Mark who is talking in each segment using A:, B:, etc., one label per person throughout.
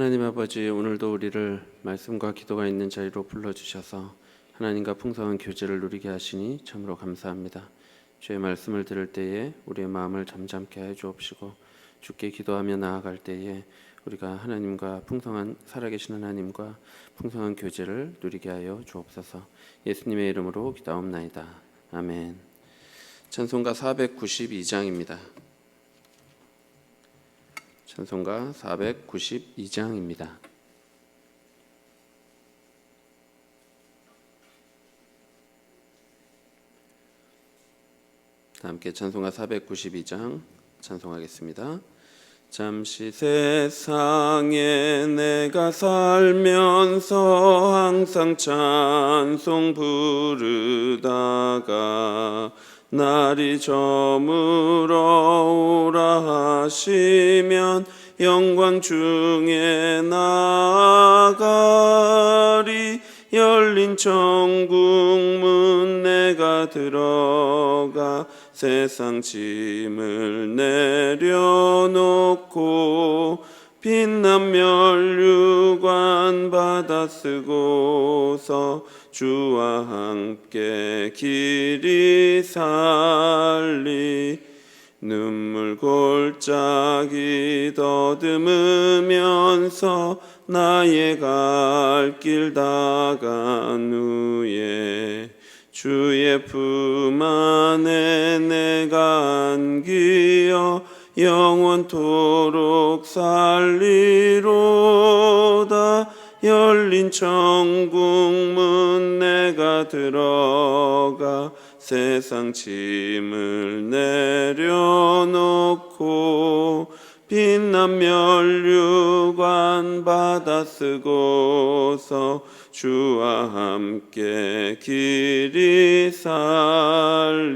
A: 하나님 아버지, 오늘도 우리를 말씀과 기도가 있는 자리로 불러주셔서 하나님과 풍성한 교제를 누리게 하시니 참으로 감사합니다. 주의 말씀을 들을 때에 우리의 마음을 잠잠케 해 주옵시고, 주께 기도하며 나아갈 때에 우리가 하나님과 풍성한 살아계신 하나님과 풍성한 교제를 누리게 하여 주옵소서. 예수님의 이름으로 기도하옵나이다. 아멘. 찬송가 492장입니다. 찬송가 492장입니다. 함께 찬송가 492장 찬송하겠습니다. 잠시 세상에 내가 살면서 항상 찬송 부르다가 날이 저물어 오라 하시면 영광 중에 나아가리. 열린 천국 문 내가 들어가 세상 짐을 내려놓고 빛난 면류관 받아 쓰고서 주와 함께 길이 살리. 눈물 골짜기 더듬으면서 나의 갈 길 다간 후에 주의 품 안에 내가 안기어 영원토록 살리로다. 열린 천국 문 내가 들어가 세상 짐을 내려놓고 빛난 면류관 받아 쓰고서 주와 함께 길이 살리.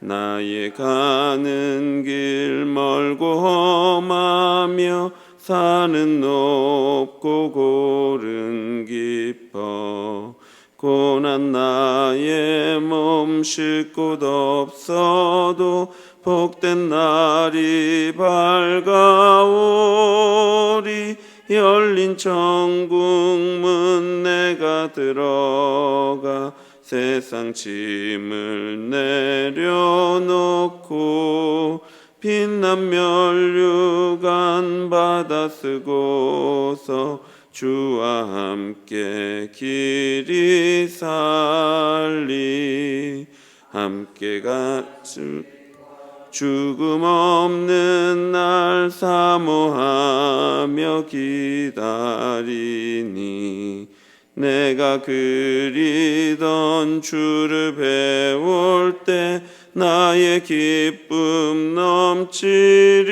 A: 나의 가는 길 멀고 험하며 산은 높고 골은 깊어 고난 나의 몸 쉴 곳 없어도 복된 날이 밝아오리. 열린 천국 문 내가 들어가 세상 짐을 내려놓고 빛난 면류관 받아 쓰고서 주와 함께 길이 살리. 함께 같이 죽음 없는 날 사모하며 기다리니. 내가 그리던 주를 배울 때 나의 기쁨 넘치리라.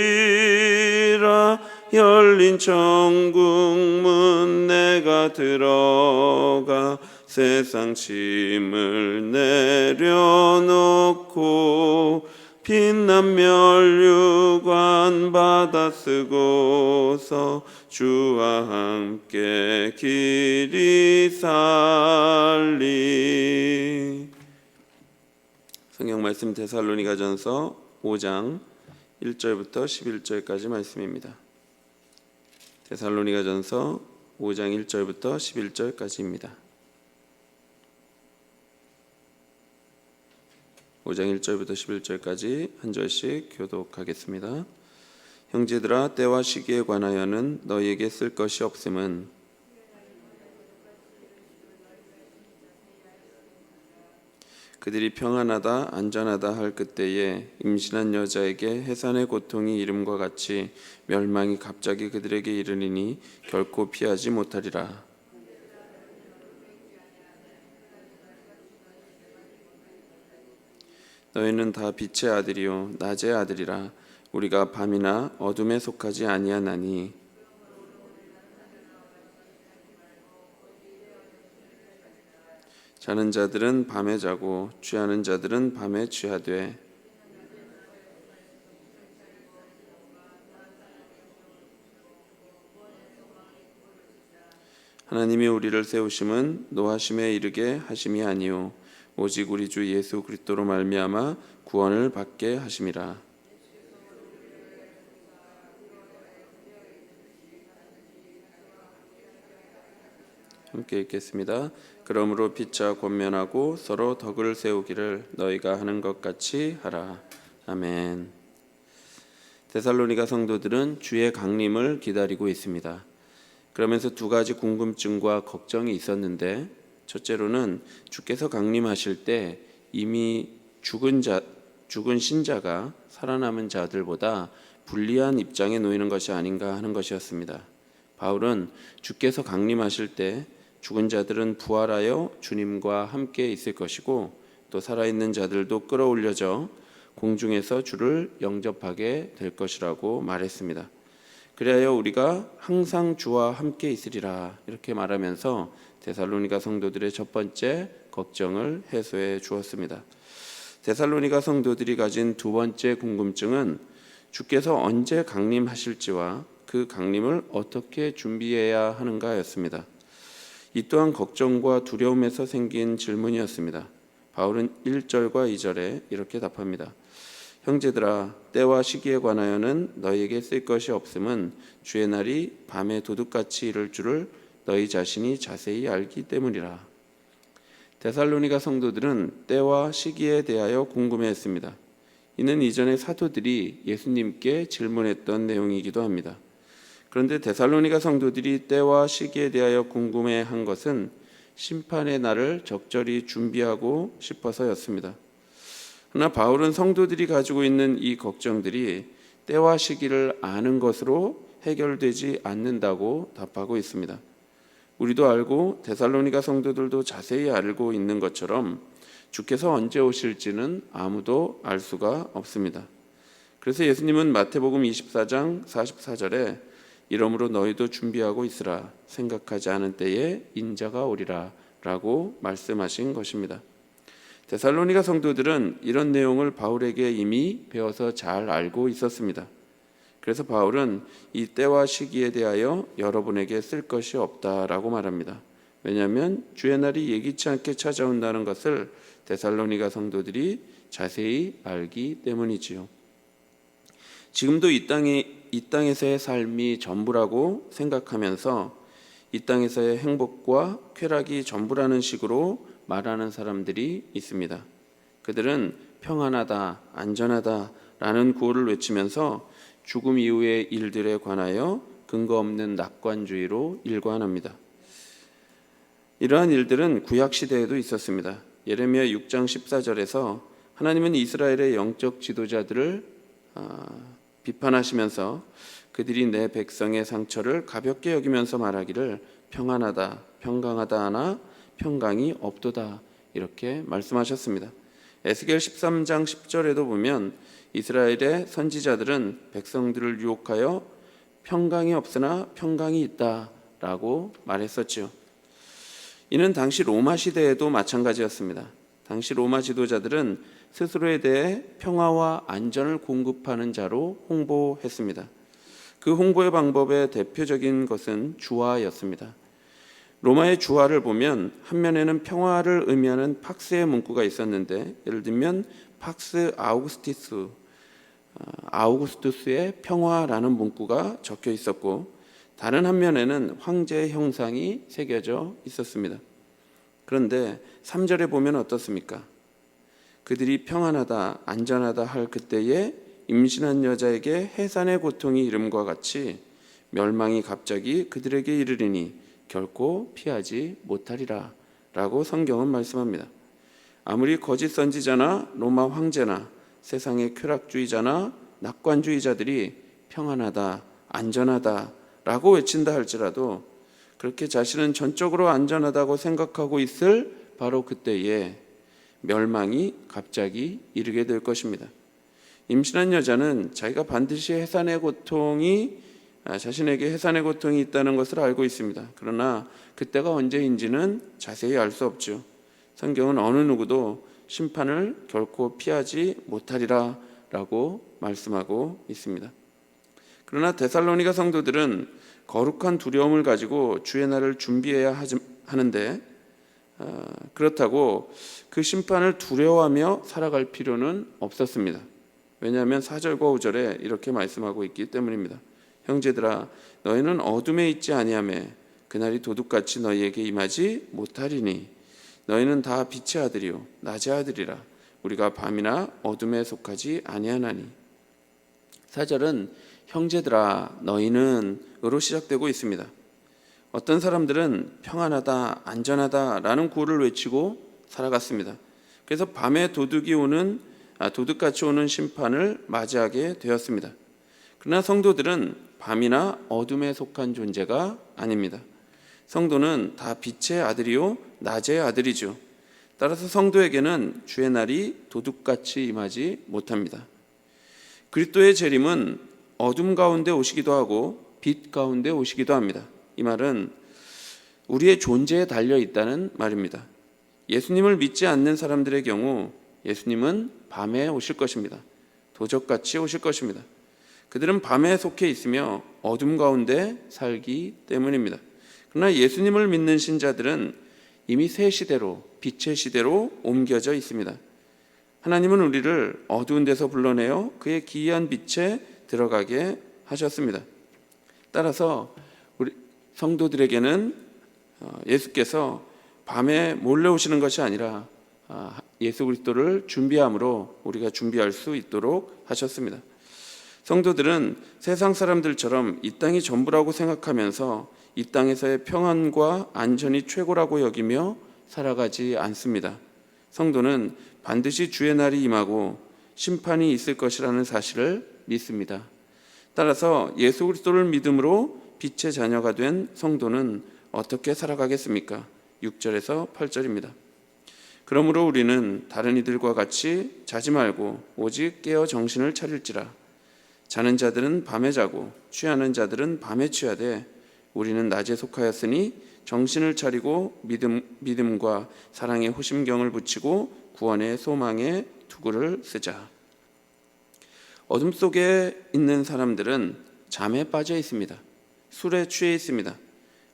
A: 열린 천국 문 내가 들어가 세상 짐을 내려놓고 빛난 면류관 받아 쓰고서 주와 함께 길이 살리. 성경 말씀 데살로니가전서 5장 1절부터 11절까지 말씀입니다. 데살로니가전서 5장 1절부터 11절까지입니다. 5장 1절부터 11절까지 한 절씩 교독하겠습니다. 형제들아, 때와 시기에 관하여는 너희에게 쓸 것이 없음은 그들이 평안하다 안전하다 할 그때에 임신한 여자에게 해산의 고통이 이름과 같이 멸망이 갑자기 그들에게 이르리니 결코 피하지 못하리라. 너희는 다 빛의 아들이요 낮의 아들이라. 우리가 밤이나 어둠에 속하지 아니하나니 자는 자들은 밤에 자고 취하는 자들은 밤에 취하되 하나님이 우리를 세우심은 노하심에 이르게 하심이 아니요 오직 우리 주 예수 그리스도로 말미암아 구원을 받게 하심이라. 함께 읽겠습니다. 그러므로 피차 권면하고 서로 덕을 세우기를 너희가 하는 것 같이 하라. 아멘. 데살로니가 성도들은 주의 강림을 기다리고 있습니다. 그러면서 두 가지 궁금증과 걱정이 있었는데, 첫째로는 주께서 강림하실 때 이미 죽은 신자가 살아남은 자들보다 불리한 입장에 놓이는 것이 아닌가 하는 것이었습니다. 바울은 주께서 강림하실 때 죽은 자들은 부활하여 주님과 함께 있을 것이고, 또 살아있는 자들도 끌어올려져 공중에서 주를 영접하게 될 것이라고 말했습니다. 그리하여 우리가 항상 주와 함께 있으리라, 이렇게 말하면서 데살로니가 성도들의 첫 번째 걱정을 해소해 주었습니다. 데살로니가 성도들이 가진 두 번째 궁금증은 주께서 언제 강림하실지와 그 강림을 어떻게 준비해야 하는가였습니다. 이 또한 걱정과 두려움에서 생긴 질문이었습니다. 바울은 1절과 2절에 이렇게 답합니다. 형제들아, 때와 시기에 관하여는 너희에게 쓸 것이 없음은 주의 날이 밤에 도둑같이 이를 줄을 너희 자신이 자세히 알기 때문이라. 데살로니가 성도들은 때와 시기에 대하여 궁금해했습니다. 이는 이전에 사도들이 예수님께 질문했던 내용이기도 합니다. 그런데 데살로니가 성도들이 때와 시기에 대하여 궁금해한 것은 심판의 날을 적절히 준비하고 싶어서였습니다. 그러나 바울은 성도들이 가지고 있는 이 걱정들이 때와 시기를 아는 것으로 해결되지 않는다고 답하고 있습니다. 우리도 알고 데살로니가 성도들도 자세히 알고 있는 것처럼 주께서 언제 오실지는 아무도 알 수가 없습니다. 그래서 예수님은 마태복음 24장 44절에 이러므로 너희도 준비하고 있으라, 생각하지 않은 때에 인자가 오리라 라고 말씀하신 것입니다. 데살로니가 성도들은 이런 내용을 바울에게 이미 배워서 잘 알고 있었습니다. 그래서 바울은 이 때와 시기에 대하여 여러분에게 쓸 것이 없다라고 말합니다. 왜냐하면 주의 날이 예기치 않게 찾아온다는 것을 데살로니가 성도들이 자세히 알기 때문이지요. 지금도 이 땅에서의 삶이 전부라고 생각하면서 이 땅에서의 행복과 쾌락이 전부라는 식으로 말하는 사람들이 있습니다. 그들은 평안하다, 안전하다라는 구호를 외치면서 죽음 이후의 일들에 관하여 근거 없는 낙관주의로 일관합니다. 이러한 일들은 구약 시대에도 있었습니다. 예레미야 6장 14절에서 하나님은 이스라엘의 영적 지도자들을 비판하시면서 그들이 내 백성의 상처를 가볍게 여기면서 말하기를 평안하다, 평강하다 하나 평강이 없도다, 이렇게 말씀하셨습니다. 에스겔 13장 10절에도 보면 이스라엘의 선지자들은 백성들을 유혹하여 평강이 없으나 평강이 있다라고 말했었지요. 이는 당시 로마 시대에도 마찬가지였습니다. 당시 로마 지도자들은 스스로에 대해 평화와 안전을 공급하는 자로 홍보했습니다. 그 홍보의 방법의 대표적인 것은 주화였습니다. 로마의 주화를 보면 한 면에는 평화를 의미하는 팍스의 문구가 있었는데, 예를 들면 팍스 아우구스투스의 평화라는 문구가 적혀 있었고, 다른 한 면에는 황제의 형상이 새겨져 있었습니다. 그런데 3절에 보면 어떻습니까? 그들이 평안하다, 안전하다 할 그때에 임신한 여자에게 해산의 고통이 이름과 같이 멸망이 갑자기 그들에게 이르리니 결코 피하지 못하리라 라고 성경은 말씀합니다. 아무리 거짓 선지자나 로마 황제나 세상의 쾌락주의자나 낙관주의자들이 평안하다, 안전하다 라고 외친다 할지라도 그렇게 자신은 전적으로 안전하다고 생각하고 있을 바로 그때에 멸망이 갑자기 이르게 될 것입니다. 임신한 여자는 자기가 반드시 자신에게 해산의 고통이 있다는 것을 알고 있습니다. 그러나 그때가 언제인지는 자세히 알 수 없죠. 성경은 어느 누구도 심판을 결코 피하지 못하리라 라고 말씀하고 있습니다. 그러나 데살로니가 성도들은 거룩한 두려움을 가지고 주의 날을 준비해야 하는데, 그렇다고 그 심판을 두려워하며 살아갈 필요는 없었습니다. 왜냐하면 4절과 5절에 이렇게 말씀하고 있기 때문입니다. 형제들아, 너희는 어둠에 있지 아니하며 그날이 도둑같이 너희에게 임하지 못하리니 너희는 다 빛의 아들이요 낮의 아들이라. 우리가 밤이나 어둠에 속하지 아니하나니. 4절은 형제들아 너희는 으로 시작되고 있습니다. 어떤 사람들은 평안하다 안전하다라는 구호를 외치고 살아갔습니다. 그래서 밤에 도둑같이 오는 심판을 맞이하게 되었습니다. 그러나 성도들은 밤이나 어둠에 속한 존재가 아닙니다. 성도는 다 빛의 아들이요 낮의 아들이죠. 따라서 성도에게는 주의 날이 도둑같이 임하지 못합니다. 그리스도의 재림은 어둠 가운데 오시기도 하고 빛 가운데 오시기도 합니다. 이 말은 우리의 존재에 달려 있다는 말입니다. 예수님을 믿지 않는 사람들의 경우 예수님은 밤에 오실 것입니다. 도적같이 오실 것입니다. 그들은 밤에 속해 있으며 어둠 가운데 살기 때문입니다. 그러나 예수님을 믿는 신자들은 이미 새 시대로, 빛의 시대로 옮겨져 있습니다. 하나님은 우리를 어두운 데서 불러내어 그의 기이한 빛에 들어가게 하셨습니다. 따라서 우리 성도들에게는 예수께서 밤에 몰래 오시는 것이 아니라 예수 그리스도를 준비함으로 우리가 준비할 수 있도록 하셨습니다. 성도들은 세상 사람들처럼 이 땅이 전부라고 생각하면서 이 땅에서의 평안과 안전이 최고라고 여기며 살아가지 않습니다. 성도는 반드시 주의 날이 임하고 심판이 있을 것이라는 사실을 믿습니다. 따라서 예수 그리스도를 믿음으로 빛의 자녀가 된 성도는 어떻게 살아가겠습니까? 6절에서 8절입니다. 그러므로 우리는 다른 이들과 같이 자지 말고 오직 깨어 정신을 차릴지라. 자는 자들은 밤에 자고 취하는 자들은 밤에 취하되 우리는 낮에 속하였으니 정신을 차리고 믿음과 사랑의 호심경을 붙이고 구원의 소망의 투구를 쓰자. 어둠 속에 있는 사람들은 잠에 빠져 있습니다. 술에 취해 있습니다.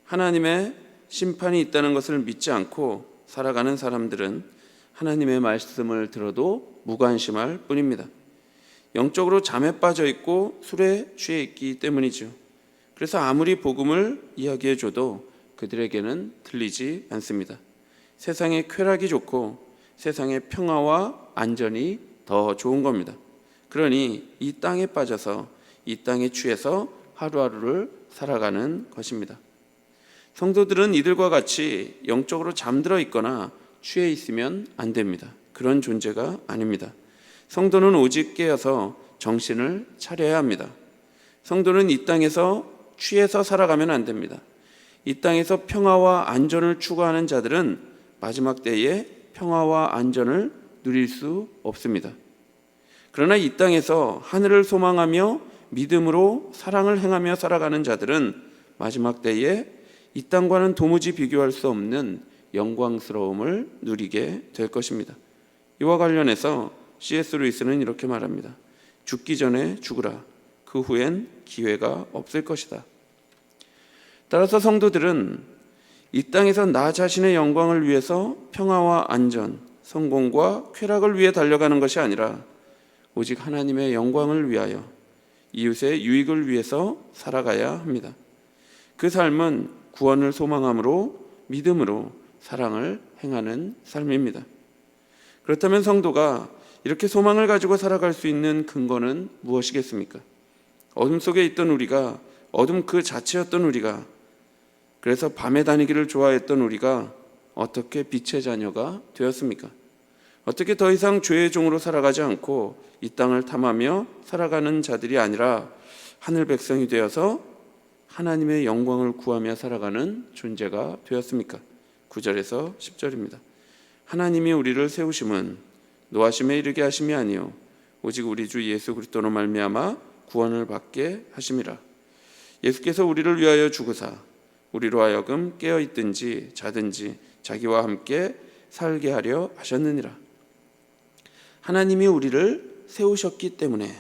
A: 하나님의 심판이 있다는 것을 믿지 않고 살아가는 사람들은 하나님의 말씀을 들어도 무관심할 뿐입니다. 영적으로 잠에 빠져 있고 술에 취해 있기 때문이죠. 그래서 아무리 복음을 이야기해 줘도 그들에게는 들리지 않습니다. 세상의 쾌락이 좋고 세상의 평화와 안전이 더 좋은 겁니다. 그러니 이 땅에 빠져서 이 땅에 취해서 하루하루를 살아가는 것입니다. 성도들은 이들과 같이 영적으로 잠들어 있거나 취해 있으면 안 됩니다. 그런 존재가 아닙니다. 성도는 오직 깨어서 정신을 차려야 합니다. 성도는 이 땅에서 취해서 살아가면 안 됩니다. 이 땅에서 평화와 안전을 추구하는 자들은 마지막 때에 평화와 안전을 누릴 수 없습니다. 그러나 이 땅에서 하늘을 소망하며 믿음으로 사랑을 행하며 살아가는 자들은 마지막 때에 이 땅과는 도무지 비교할 수 없는 영광스러움을 누리게 될 것입니다. 이와 관련해서 C.S. 루이스는 이렇게 말합니다. 죽기 전에 죽으라. 그 후엔 기회가 없을 것이다. 따라서 성도들은 이 땅에서 나 자신의 영광을 위해서 평화와 안전, 성공과 쾌락을 위해 달려가는 것이 아니라 오직 하나님의 영광을 위하여 이웃의 유익을 위해서 살아가야 합니다. 그 삶은 구원을 소망함으로 믿음으로 사랑을 행하는 삶입니다. 그렇다면 성도가 이렇게 소망을 가지고 살아갈 수 있는 근거는 무엇이겠습니까? 어둠 속에 있던 우리가, 어둠 그 자체였던 우리가, 그래서 밤에 다니기를 좋아했던 우리가 어떻게 빛의 자녀가 되었습니까? 어떻게 더 이상 죄의 종으로 살아가지 않고 이 땅을 탐하며 살아가는 자들이 아니라 하늘 백성이 되어서 하나님의 영광을 구하며 살아가는 존재가 되었습니까? 9절에서 10절입니다. 하나님이 우리를 세우심은 노하심에 이르게 하심이 아니요 오직 우리 주 예수 그리스도로 말미암아 구원을 받게 하심이라. 예수께서 우리를 위하여 죽으사 우리로 하여금 깨어 있든지 자든지 자기와 함께 살게 하려 하셨느니라. 하나님이 우리를 세우셨기 때문에,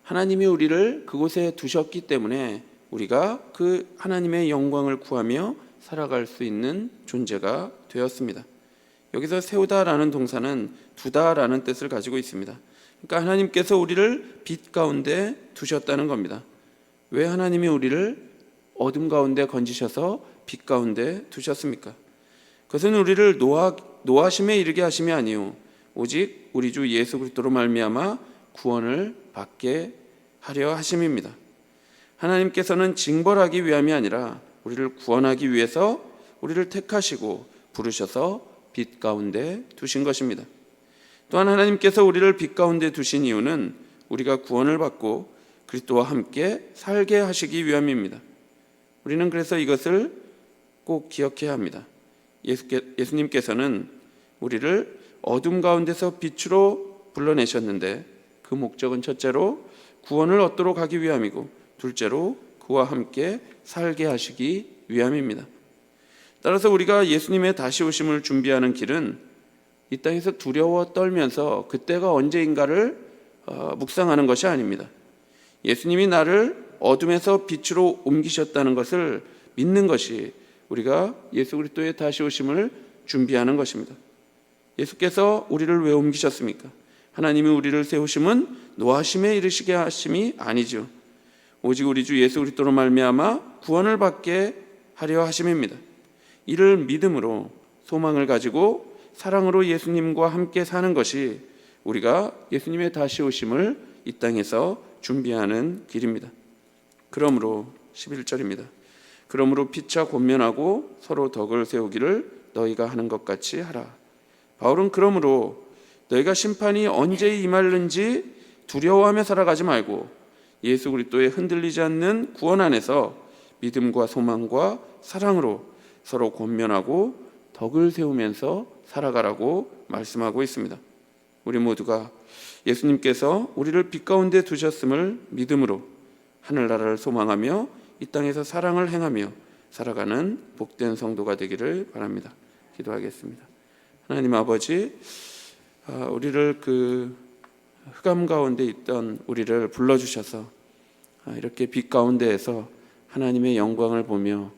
A: 하나님이 우리를 그곳에 두셨기 때문에 우리가 그 하나님의 영광을 구하며 살아갈 수 있는 존재가 되었습니다. 여기서 세우다라는 동사는 두다라는 뜻을 가지고 있습니다. 그러니까 하나님께서 우리를 빛 가운데 두셨다는 겁니다. 왜 하나님이 우리를 어둠 가운데 건지셔서 빛 가운데 두셨습니까? 그것은 우리를 노하심에 이르게 하심이 아니요 오직 우리 주 예수 그리스도로 말미암아 구원을 받게 하려 하심입니다. 하나님께서는 징벌하기 위함이 아니라 우리를 구원하기 위해서 우리를 택하시고 부르셔서 빛 가운데 두신 것입니다. 또한 하나님께서 우리를 빛 가운데 두신 이유는 우리가 구원을 받고 그리스도와 함께 살게 하시기 위함입니다. 우리는 그래서 이것을 꼭 기억해야 합니다. 예수님께서는 우리를 어둠 가운데서 빛으로 불러내셨는데 그 목적은 첫째로 구원을 얻도록 하기 위함이고 둘째로 그와 함께 살게 하시기 위함입니다. 따라서 우리가 예수님의 다시 오심을 준비하는 길은 이 땅에서 두려워 떨면서 그때가 언제인가를 묵상하는 것이 아닙니다. 예수님이 나를 어둠에서 빛으로 옮기셨다는 것을 믿는 것이 우리가 예수 그리스도의 다시 오심을 준비하는 것입니다. 예수께서 우리를 왜 옮기셨습니까? 하나님이 우리를 세우심은 노하심에 이르시게 하심이 아니죠. 오직 우리 주 예수 그리스도로 말미암아 구원을 받게 하려 하심입니다. 이를 믿음으로 소망을 가지고 사랑으로 예수님과 함께 사는 것이 우리가 예수님의 다시 오심을 이 땅에서 준비하는 길입니다. 그러므로 11절입니다. 그러므로 피차 권면하고 서로 덕을 세우기를 너희가 하는 것 같이 하라. 바울은 그러므로 너희가 심판이 언제 임할는지 두려워하며 살아가지 말고 예수 그리스도의 흔들리지 않는 구원 안에서 믿음과 소망과 사랑으로 서로 권면하고 덕을 세우면서 살아가라고 말씀하고 있습니다. 우리 모두가 예수님께서 우리를 빛 가운데 두셨음을 믿음으로 하늘나라를 소망하며 이 땅에서 사랑을 행하며 살아가는 복된 성도가 되기를 바랍니다. 기도하겠습니다. 하나님 아버지, 우리를 그 흑암 가운데 있던 우리를 불러주셔서 이렇게 빛 가운데에서 하나님의 영광을 보며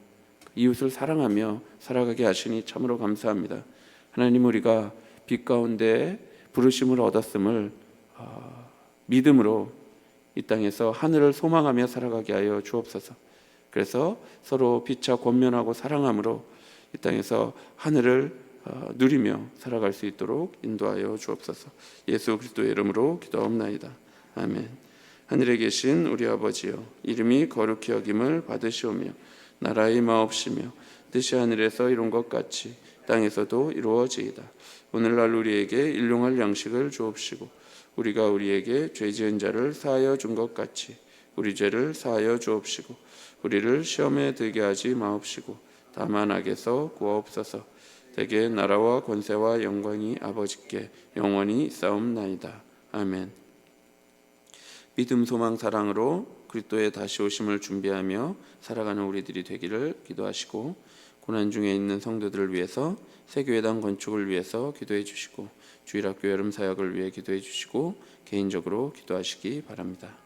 A: 이웃을 사랑하며 살아가게 하시니 참으로 감사합니다. 하나님, 우리가 빛 가운데 부르심을 얻었음을 믿음으로 이 땅에서 하늘을 소망하며 살아가게 하여 주옵소서. 그래서 서로 피차 권면하고 사랑함으로 이 땅에서 하늘을 누리며 살아갈 수 있도록 인도하여 주옵소서. 예수 그리스도의 이름으로 기도하옵나이다. 아멘. 하늘에 계신 우리 아버지여, 이름이 거룩히 여김을 받으시오며 나라의 마옵시며 뜻이 하늘에서 이룬 것 같이 땅에서도 이루어지이다. 오늘날 우리에게 일용할 양식을 주옵시고 우리가 우리에게 죄 지은 자를 사하여 준 것 같이 우리 죄를 사하여 주옵시고 우리를 시험에 들게 하지 마옵시고 다만 악에서 구하옵소서. 대개 나라와 권세와 영광이 아버지께 영원히 있사옵나이다. 아멘. 믿음, 소망, 사랑으로 그리스도의 다시 오심을 준비하며 살아가는 우리들이 되기를 기도하시고, 고난 중에 있는 성도들을 위해서 새교회당 건축을 위해서 기도해 주시고, 주일학교 여름 사역을 위해 기도해 주시고 개인적으로 기도하시기 바랍니다.